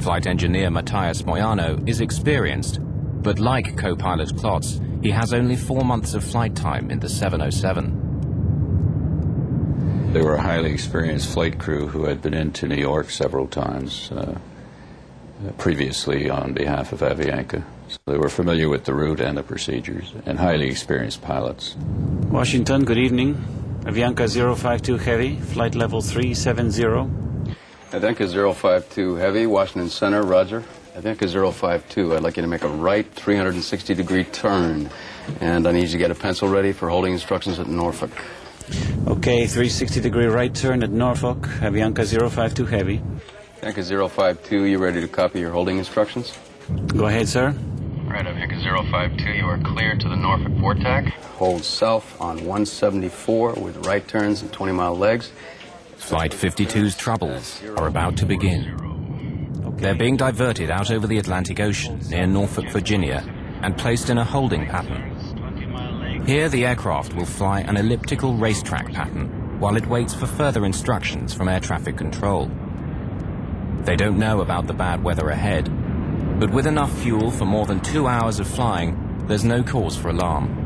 Flight engineer Matthias Moyano is experienced, but like co-pilot Klotz, he has only 4 months of flight time in the 707. They were a highly experienced flight crew who had been into New York several times previously on behalf of Avianca. So they were familiar with the route and the procedures, and highly experienced pilots. Washington, good evening. Avianca 052 Heavy, flight level 370. Avianca 052 Heavy, Washington Center, roger. Avianca 052, I'd like you to make a right 360-degree turn. And I need you to get a pencil ready for holding instructions at Norfolk. Okay, 360-degree right turn at Norfolk, Avianca 052 Heavy. Avianca 052, you ready to copy your holding instructions? Go ahead, sir. All right, Avianca 052, you are cleared to the Norfolk VORTAC. Hold south on 174 with right turns and 20-mile legs. Flight 52's troubles are about to begin. They're being diverted out over the Atlantic Ocean near Norfolk, Virginia, and placed in a holding pattern. Here, the aircraft will fly an elliptical racetrack pattern while it waits for further instructions from air traffic control. They don't know about the bad weather ahead, but with enough fuel for more than 2 hours of flying, there's no cause for alarm.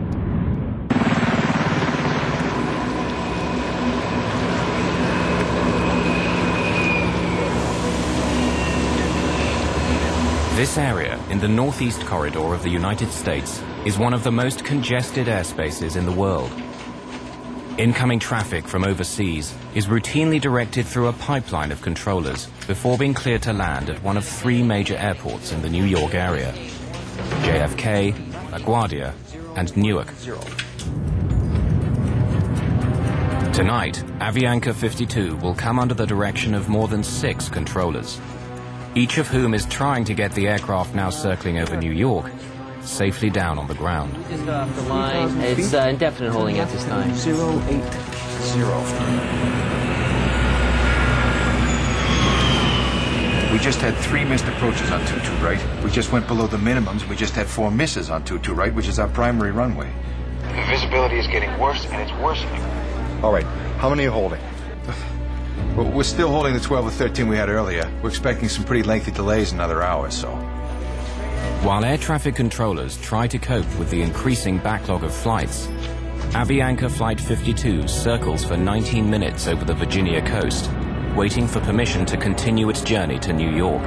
This area in the northeast corridor of the United States is one of the most congested airspaces in the world. Incoming traffic from overseas is routinely directed through a pipeline of controllers before being cleared to land at one of 3 major airports in the New York area: JFK, LaGuardia, and Newark. Tonight, Avianca 52 will come under the direction of more than 6 controllers, each of whom is trying to get the aircraft now circling over New York safely down on the ground. Just got off the line. It's indefinite holding at this time. 080. We just had 3 missed approaches on 22 right. We just went below the minimums. We just had 4 misses on 22 right, which is our primary runway. The visibility is getting worse, and it's worsening. All right, how many are you holding? Well, we're still holding the 12 or 13 we had earlier. We're expecting some pretty lengthy delays in another hour or so. While air traffic controllers try to cope with the increasing backlog of flights, Avianca Flight 52 circles for 19 minutes over the Virginia coast, waiting for permission to continue its journey to New York.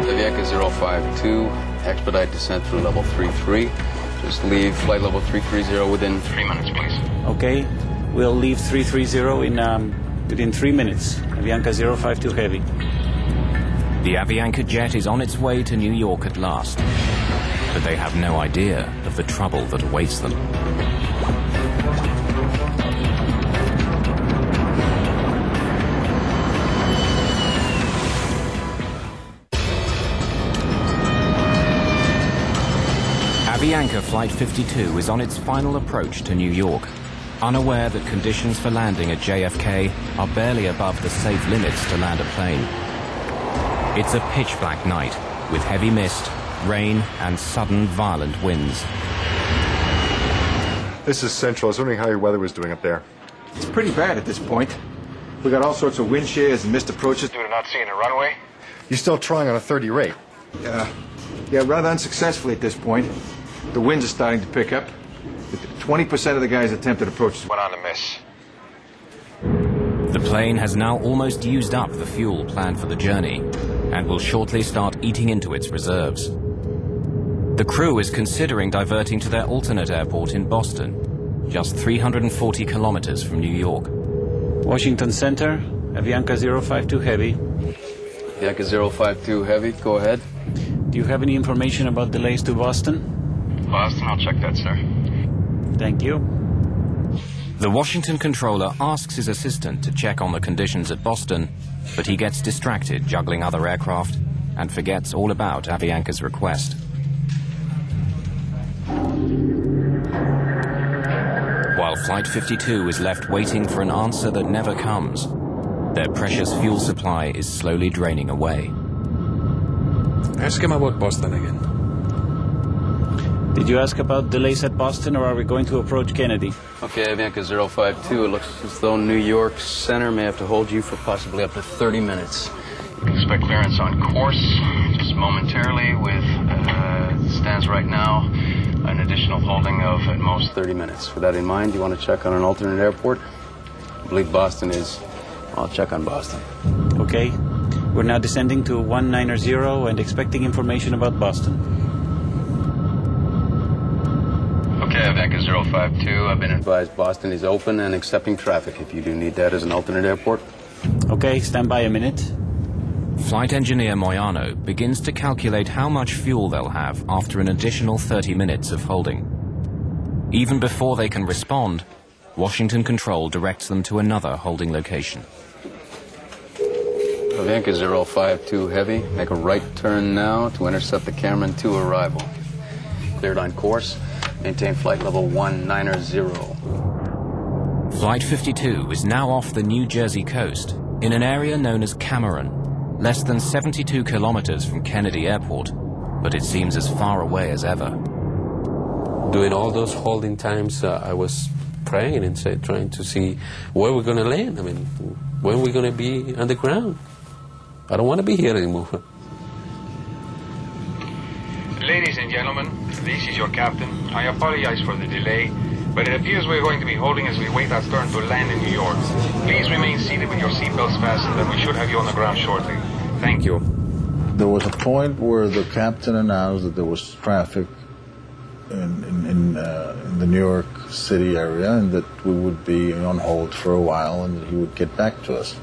Avianca 052, expedite descent through level 33. Just leave flight level 330 within 3 minutes, please. Okay, we'll leave 330 within 3 minutes. Avianca 052 Heavy. The Avianca jet is on its way to New York at last, but they have no idea of the trouble that awaits them. Avianca Flight 52 is on its final approach to New York, unaware that conditions for landing at JFK are barely above the safe limits to land a plane. It's a pitch-black night with heavy mist, rain, and sudden violent winds. This is Central. I was wondering how your weather was doing up there. It's pretty bad at this point. We got all sorts of wind shears and missed approaches. Due to not seeing a runway? You're still trying on a 30 rate. Yeah, rather unsuccessfully at this point. The winds are starting to pick up. 20% of the guys attempted approaches Went on to miss. The plane has now almost used up the fuel planned for the journey and will shortly start eating into its reserves. The crew is considering diverting to their alternate airport in Boston, just 340 kilometers from New York. Washington Center, Avianca 052 Heavy. Avianca 052 Heavy, go ahead. Do you have any information about delays to Boston? Boston, I'll check that, sir. Thank you. The Washington controller asks his assistant to check on the conditions at Boston, but he gets distracted juggling other aircraft and forgets all about Avianca's request. While Flight 52 is left waiting for an answer that never comes, their precious fuel supply is slowly draining away. Ask him about Boston again. Did you ask about delays at Boston, or are we going to approach Kennedy? Okay, Avianca 052. It looks as though New York Center may have to hold you for possibly up to 30 minutes. You can expect clearance on course just momentarily with, stands right now, an additional holding of at most 30 minutes. With that in mind, do you want to check on an alternate airport? I believe Boston is. I'll check on Boston. Okay. We're now descending to 190 and expecting information about Boston. Okay, Avianca 052. I've been Advised Boston is open and accepting traffic if you do need that as an alternate airport. Okay, stand by a minute. Flight engineer Moyano begins to calculate how much fuel they'll have after an additional 30 minutes of holding. Even before they can respond, Washington Control directs them to another holding location. Avianca 052 Heavy, make a right turn now to intercept the Cameron 2 arrival. Cleared on course, maintain flight level 190. Flight 52 is now off the New Jersey coast in an area known as Cameron, less than 72 kilometers from Kennedy Airport, but it seems as far away as ever. During all those holding times, I was praying and trying to see where we're going to land. I mean, when we're going to be on the ground. I don't want to be here anymore. Ladies and gentlemen, this is your captain. I apologize for the delay, but it appears we're going to be holding as we wait our turn to land in New York. Please remain seated with your seatbelts fastened, and we should have you on the ground shortly. Thank you. There was a point where the captain announced that there was traffic in the New York City area and that we would be on hold for a while and that he would get back to us.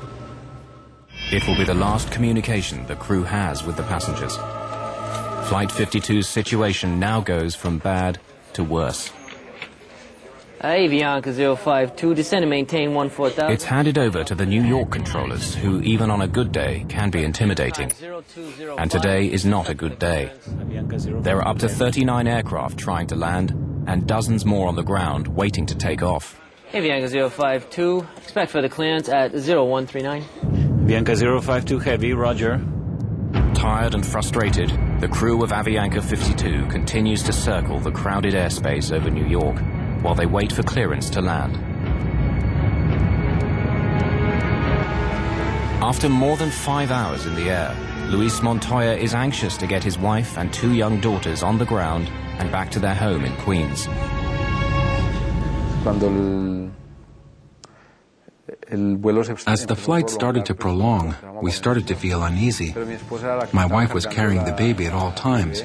It will be the last communication the crew has with the passengers. Flight 52's situation now goes from bad to worse. Avianca 052, descend and maintain 14,000. It's handed over to the New York controllers, who even on a good day can be intimidating. And today is not a good day. There are up to 39 aircraft trying to land and dozens more on the ground waiting to take off. Avianca 052, expect for the clearance at 0139. Avianca 052 Heavy, roger. Tired and frustrated, the crew of Avianca 52 continues to circle the crowded airspace over New York while they wait for clearance to land. After more than 5 hours in the air, Luis Montoya is anxious to get his wife and 2 young daughters on the ground and back to their home in Queens. As the flight started to prolong, we started to feel uneasy. My wife was carrying the baby at all times,